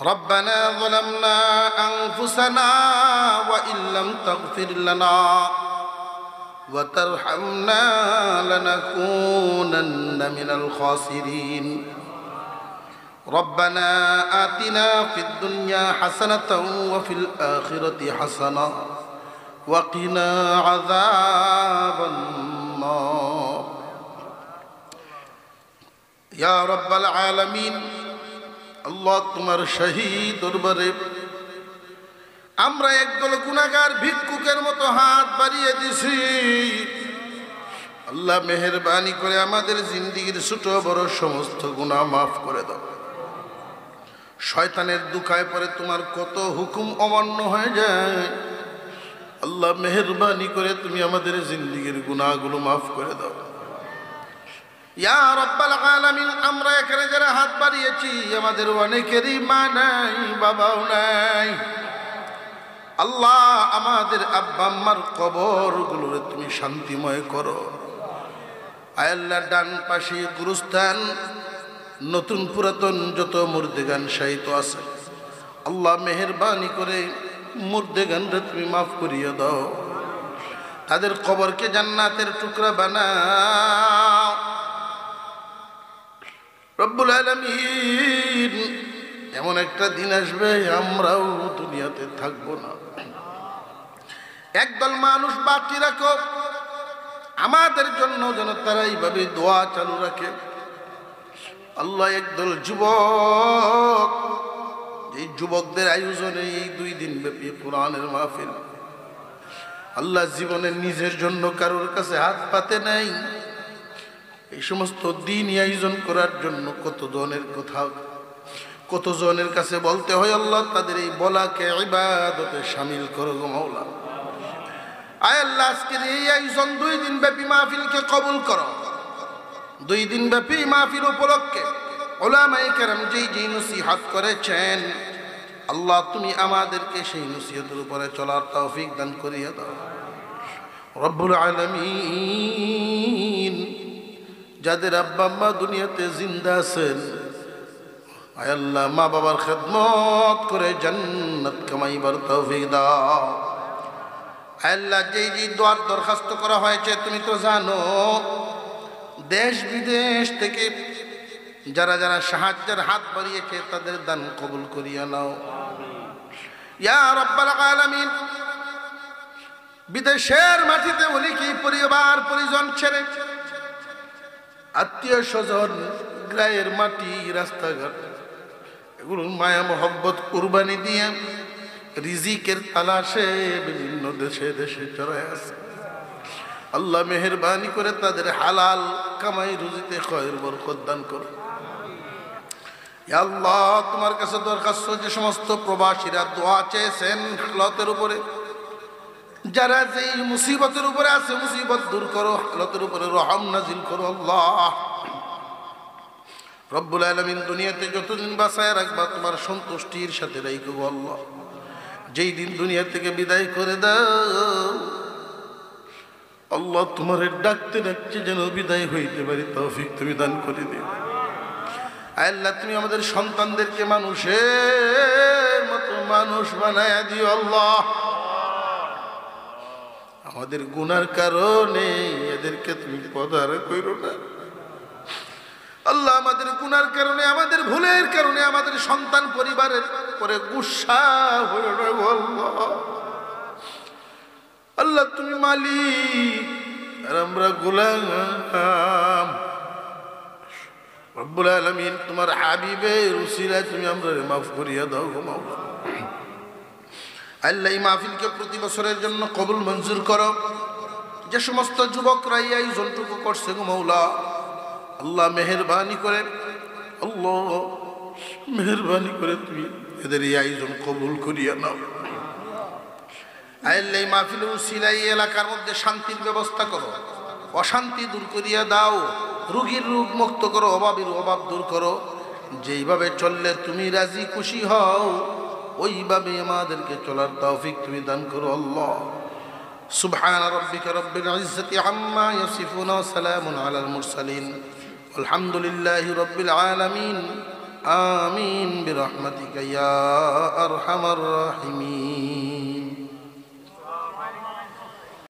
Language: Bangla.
ربنا ظلمنا أنفسنا وإن لم تغفر لنا وترحمنا لنكونن من الخاسرين ربنا آتنا في الدنيا حسنة وفي الآخرة حسنة وقنا عذاب النار يا رب العالمين আল্লাহ তোমার শাহী দরবারে আমরা একদল গুনাহগার ভিক্ষুকের মতো হাত বাড়িয়ে দিছি। আল্লাহ মেহেরবানি করে আমাদের জিন্দেগীর ছোট বড় সমস্ত গুনাহ মাফ করে দাও। শয়তানের দুখায় পরে তোমার কত হুকুম অমান্য হয়ে যায়। আল্লাহ মেহেরবানি করে তুমি আমাদের জিন্দেগীর গুনাহগুলো মাফ করে দাও। ইয়া রাব্বাল আলামিন, আমরা এখানে যারা হাত বাড়িয়েছি আমাদের অনেকেরই মা নাই, বাবাও নাই। আল্লাহ আমাদের আব্বা আম্মার কবরগুলোরে তুমি শান্তিময় করো। আয় আল্লাহ, ডান পাশে গুরুস্থান নতুন পুরাতন যত মুর্দেগান শায়িত আছে, আল্লাহ মেহেরবানি করে মুর্দেগানরে তুমি মাফ করিয়ে দাও। তাদের কবরকে জান্নাতের টুকরা বানাও। রব্বুল আলামিন, এমন একটা দিন আসবে আমরাও দুনিয়াতে থাকবো না। একদল মানুষ বাকি রাখো আমাদের জন্য, যেন তারা এইভাবে দোয়া চালু রাখে। আল্লাহ, একদল যুবক, এই যুবকদের আয়োজনে এই 2 দিন ব্যাপী কোরআনের মাহফিল, আল্লাহ জীবনের নিজের জন্য কারোর কাছে হাত পাতে নাই। এই সমস্ত দিনই আয়োজন করার জন্য কতজনের কাছে বলতে হয়। আল্লাহ, তাদের এই বলাকে ইবাদতে শামিল করো গো মাওলা। আয় আল্লাহ, আজকের এই আয়োজন 2 দিন ব্যাপী মাহফিলকে কবুল করো। 2 দিন ব্যাপী মাহফিল উপলক্ষে উলামায়ে কেরাম যেই নসিহত করেছেন, আল্লাহ তুমি আমাদেরকে সেই নসিহতের উপরে চলার তৌফিক দান করিয়ে দাও। রব্বুল আলামিন, যাদের আব্বা আম্মা দুনিয়াতে জিন্দা আছেন, আয় আল্লাহ মা বাবার খেদমত করে জান্নাত কামাইবার তৌফিক দাও। আয় আল্লাহ, যেই দোয়ার দরখাস্ত করা হয়েছে তুমি তো জানো। দেশ বিদেশ থেকে যারা যারা সাহায্যের হাত বাড়িয়েছে তাদের দান কবুল করিয়া নাও। ইয়া রাব্বাল আলামিন, বিদেশের মাটিতে অনেকে পরিবার পরিজন ছেড়ে, আত্মীয় স্বজন, গায়ের মাটি, রাস্তাঘাট, এগুলো মায়া মোহব্বত কুরবানি দিয়ে রিজিকের তালাশে বিভিন্ন দেশে দেশে চড়ায় আছে। আল্লাহ মেহেরবানি করে তাদের হালাল কামাই রুজিতে খয়র বরকত দান করো। ইয়া আল্লাহ, তোমার কাছে দরখাস্ত, যে সমস্ত প্রবাসীরা দোয়া চেয়েছেন হালতের উপরে, যারা যেই মুসিবতের উপরে আছে মুসিবত দূর করো, হালতের উপরে রহম নাজিল করো। আল্লাহ রব্বুল আলামিন, দুনিয়াতে যতদিন বাঁচায় রাখবা তোমার সন্তুষ্টির সাথে রাখো গো আল্লাহ। যেই দিন দুনিয়া থেকে বিদায় করে দাও আল্লাহ, তোমার ডাকতে ডাকতে যেন বিদায় হইতে পারি তৌফিক তুমি দান করে দিও। আল্লাহ, তুমি আমাদের সন্তানদেরকে মানুষের মতো মানুষ বানায়া দিও আল্লাহ। আমাদের গুনার কারণে এদেরকে তুমি পদার কইরো না আল্লাহ। আমাদের গুনার কারণে, আমাদের ভুলের কারণে আমাদের সন্তান পরিবারের পরে গুসা হইল না আল্লাহ। আল্লাহ তুমি মালিক আর আমরা গোলাম। রব্বুল আলামিন, তোমার হাবিবের উসিলায় তুমি আমরা মাফ করিয়া দাও গো মাওলা। আল্লাহ, এই মাহফিলকে প্রতি বছরের জন্য কবুল মঞ্জুর করো। যে সমস্ত যুবকরা এই আয়োজনটুকু করছে গো মাওলা, আল্লাহ মেহেরবানি করে, আল্লাহ মেহেরবানি করে তুমি এদের এই আয়োজন কবুল করিয়া নাও। আল্লাহ, এই মাহফিলের উসিলায় এই এলাকার মধ্যে শান্তির ব্যবস্থা করো, অশান্তি দূর করিয়া দাও, রোগীর রোগ মুক্ত করো, অভাবীর অভাব দূর করো। যেইভাবে চললে তুমি রাজি খুশি হও ওইভাবে আমাদেরকে চলার তৌফিক তুমি দান করো আল্লাহ। সুবহান রাব্বিকা রাব্বিল ইজ্জাতি আম্মা ইয়াসিফুন ওয়া সালামুন আলাল মুরসালিন আলহামদুলিল্লাহি রাব্বিল আলামিন। آمين برحمتك يا أرحم الراحمين